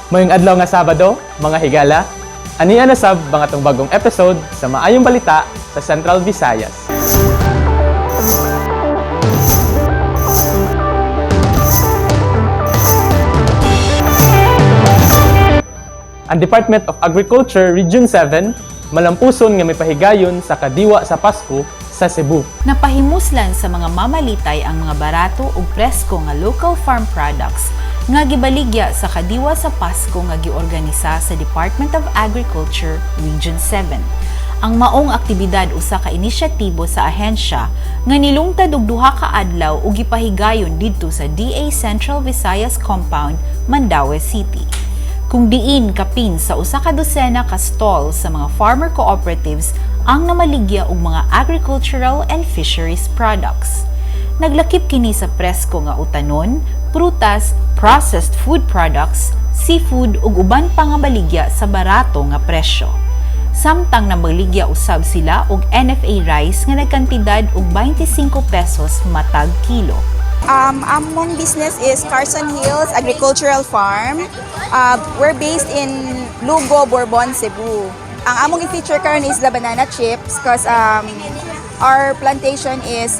Mayong adlaw nga Sabado, mga higala, aniya na sab mga tong bagong episode sa Maayong Balita sa Central Visayas. Ang Department of Agriculture Region 7 malampuson nga may pahigayon sa kadiwa sa Pasko sa Cebu. Napahimuslan sa mga mamalitay ang mga barato ug presko nga local farm products nga gibaligya sa kadiwa sa Pasko nga giorganisa sa Department of Agriculture Region 7. Ang maong aktibidad usa ka inisyatibo sa ahensya nga nilungtad og duha ka adlaw ug gipahigayon didto sa DA Central Visayas Compound, Mandaue City. Kung diin kapin sa usa ka dosena ka stall sa mga farmer cooperatives ang namaligya og mga agricultural and fisheries products. Naglakip kini sa presko nga utanon, prutas, processed food products, seafood ug uban pa nga baligya sa barato nga presyo. Samtang namaligya usab sila og NFA rice nga nagkantidad og 25 pesos matag kilo. Among business is Carson Hills Agricultural Farm. We're based in Lugo, Bourbon, Cebu. Ang among i-feature karon is the banana chips because our plantation is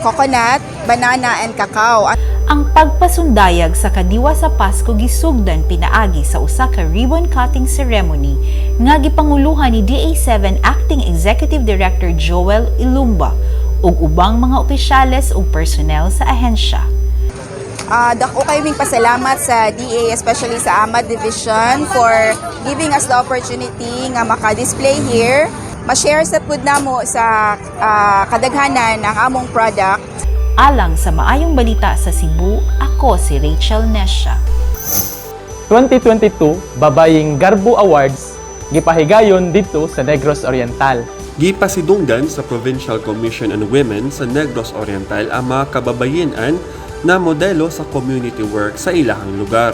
coconut, banana, and cacao. Ang pagpasundayag sa kadiwa sa Pasko gisugdan pinaagi sa usa ka ribbon cutting ceremony nga gipanguluhan ni DA7 Acting Executive Director Joel Ilumba ug ubang mga opisyales ug personnel sa ahensya. Dako kaming pasalamat sa DA, especially sa AMAD Division, for giving us the opportunity nga maka-display here. Ma-share sa pud namo sa kadaghanan ang among product. Alang sa Maayong Balita sa Cebu, ako si Rachel Nesha. 2022 Babayeng Garbo Awards gipahigayon didto sa Negros Oriental. Gipasidunggan sa Provincial Commission on Women sa Negros Oriental ang mga kababayenan na modelo sa community work sa ilahang lugar.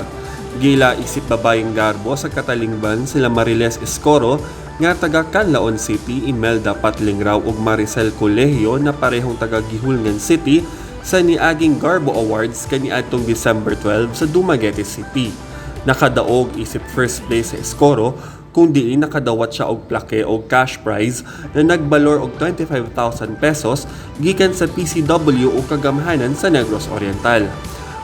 Gila isip Babayeng Garbo sa katalingban sila Mariles Escoro nga taga Canlaon City, Imelda Patlingraw ug Maricel Colegio na parehong taga Gihulngan City sa niaging Garbo Awards kaniadtong December 12 sa Dumaguete City. Nakadaog isip first place sa Escoro kundi nakadawat siya og plaque o cash prize na nagbalor og 25,000 pesos gikan sa PCW o kagamhanan sa Negros Oriental.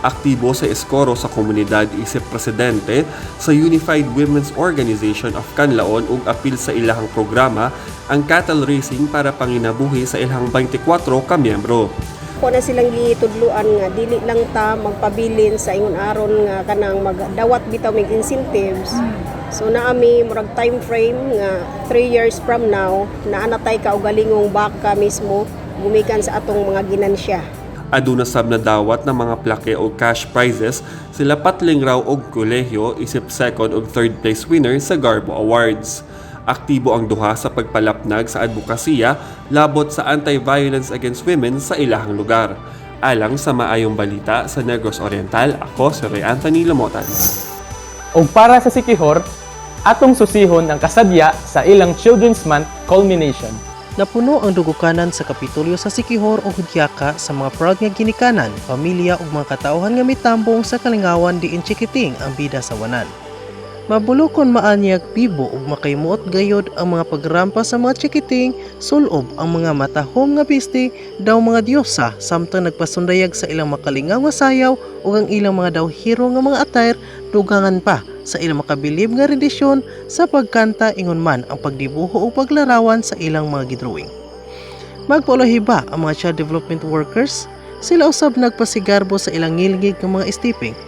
Aktibo sa Escoro sa komunidad isip presidente sa Unified Women's Organization of Canlaon ug apil sa ilahang programa ang cattle racing para panginabuhi sa ilahang 24 ka miyembro. Ko na silang gitudluan nga dili lang ta magpabilin sa ingon aron nga kanang magdawat bitaw mig incentives. So naami murag time frame nga 3 years from now naanatay ka og galingong baka mismo gumikan sa atong mga ginansya. Aduna sab na dawat ng mga plaque o cash prizes sila Patlingraw og Colegio isip second ug third place winner sa Garbo Awards. Aktibo ang duha sa pagpalapnag sa advokasya labot sa anti-violence against women sa ilahang lugar. Alang sa Maayong Balita sa Negros Oriental, ako si Ray Anthony Lamotan. Ug para sa Siquijor, atong susihon ang kasadya sa ilang Children's Month culmination. Napuno ang dugukanan sa Kapitolyo sa Siquijor o Hudyaka sa mga proud nga ginikanan, pamilya ug mga katauhan nga mitambong sa kalingawan diin Chikiting ang bida sa wanan. Mabulokon maanyag bibo ug makaymuot gayod ang mga pagrampa sa mga Chikiting, sulob ang mga matahom nga bisti daw mga diyosa samtang nagpasundayag sa ilang makalingaw nga sayaw ug ang ilang mga daw hero nga mga attire dugangan pa sa ilang makabilib nga rendisyon sa pagkanta ingon man ang pagdibuho o paglarawan sa ilang mga gidrawing. Magpaulahiba ang mga child development workers, sila usab nagpasigarbo sa ilang ngilngig ng mga istiping.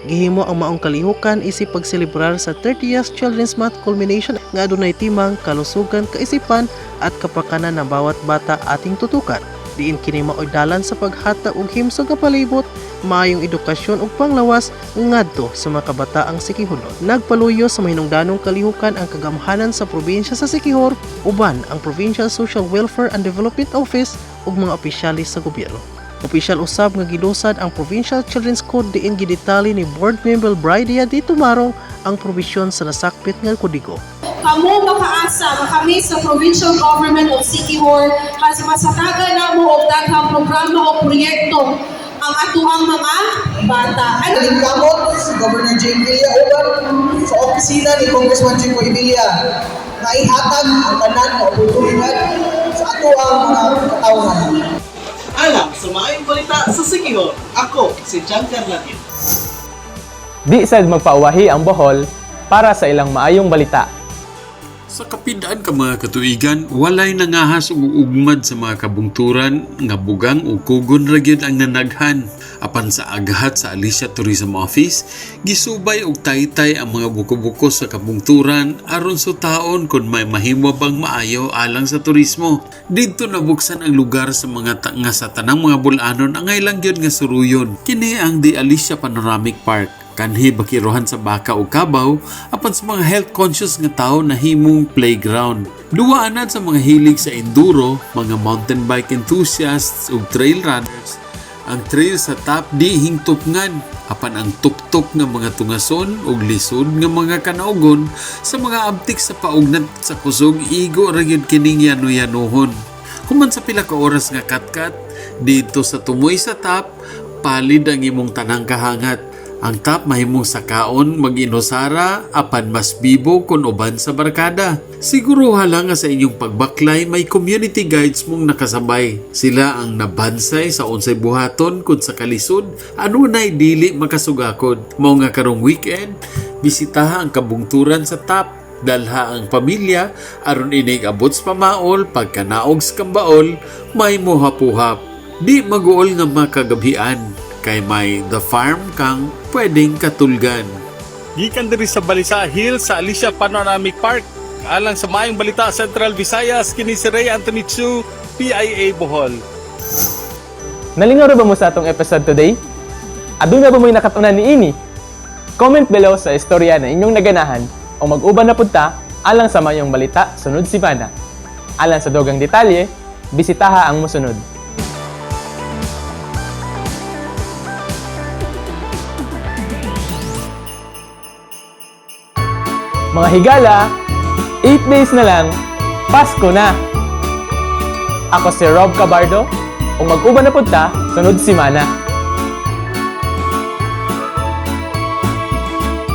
Gihimo ang maong kalihukan isip pagselebrar sa 30th Children's Month culmination nga adunay timang kalusugan, kaisipan at kapakanan ng bawat bata ating tutukan. Diin kini maoy dalan sa paghata og himsog nga palibot, maayong edukasyon ug panglawas ngadto sa mga kabataang Siquijornon. Nagpaluyo sa mahinungdanong kalihukan ang kagamhanan sa probinsya sa Siquijor, uban ang Provincial Social Welfare and Development Office ug mga opisyalis sa gobyerno. Opisyal usab nga gilusad ang Provincial Children's Code diin gidetali ni Board Member Brydia D. Tumarong ang probisyon sa nasakpit nga kodigo. Kamo makaasa nga kami sa Provincial Government of Siquijor has masatagan namo og daghang programa o proyekto ang atuang mga bata. Nalingkamot si Governor Jane Villa uban sa opisina ni Congressman Chico Villa na ihatag ang tanan ng oportunidad sa ato ang mga katawhan. Alam sa maayong balita sa Sikihor, ako si John Carlatin. Di sad magpauwahi ang Bohol para sa ilang maayong balita. Sa kapidaan ka mga katuigan, walay nangahas ug ugmad sa mga kabungturan nga bugang ug kugon ra gyud ang nanaghan. Apan sa aghat sa Alicia Tourism Office, gisubay og taytay ang mga buko-buko sa kabungturan aron sutaon kung may mahimo bang maayo alang sa turismo. Didto nabuksan ang lugar sa mga nga sa tanang mga bulanon ang lang gyud nga suruyon. Kini ang The Alicia Panoramic Park. Kanhi bakirohan sa baka o kabaw apan sa mga health conscious nga tao na himong playground. Duwaanan sa mga hilig sa enduro, mga mountain bike enthusiasts ug trail runners. Ang trail sa top di hingtupngan apan ang tuktok nga mga tungason ug lisod nga mga kanaugon sa mga abtik sa paugnat sa kusog igo ra gyud kining yano-yanohon. Human sa pila ka oras nga katkat dito sa tumoy sa top, palid ang imong tanang kahangat. Ang top mahimong sakaon mag-inosara apan mas bibo kun uban sa barkada. Siguro halang nga sa inyong pagbaklay may community guides mong nakasabay. Sila ang nabansay sa unsay buhaton kun sa kalisod anunay dili makasugakod. Mao nga karong weekend, bisitaha ang kabungturan sa top. Dalha ang pamilya aron inig abot sa pamaol pagkanaog sa kambaol may muhapuhap. Di maguol nga makagabian. Kay may The Farm kang pwedeng katulgan. Gikan diri sa Balisa Hills sa Alicia Panoramic Park. Alang sa maayong balita Central Visayas, kini si Ray Anthony Chu, PIA Bohol. Nalingaw ra ba mo sa atong episode today? Aduna ba mo'y nakatunan ni ini? Comment below sa istorya na inyong naganahan o mag-uban na punta alang sa mayong balita sunod semana. Alang sa dogang detalye, bisitaha ang musunod. Mga higala, 8 days na lang, Pasko na! Ako si Rob Cabardo, o mag-uban na punta, sunod semana.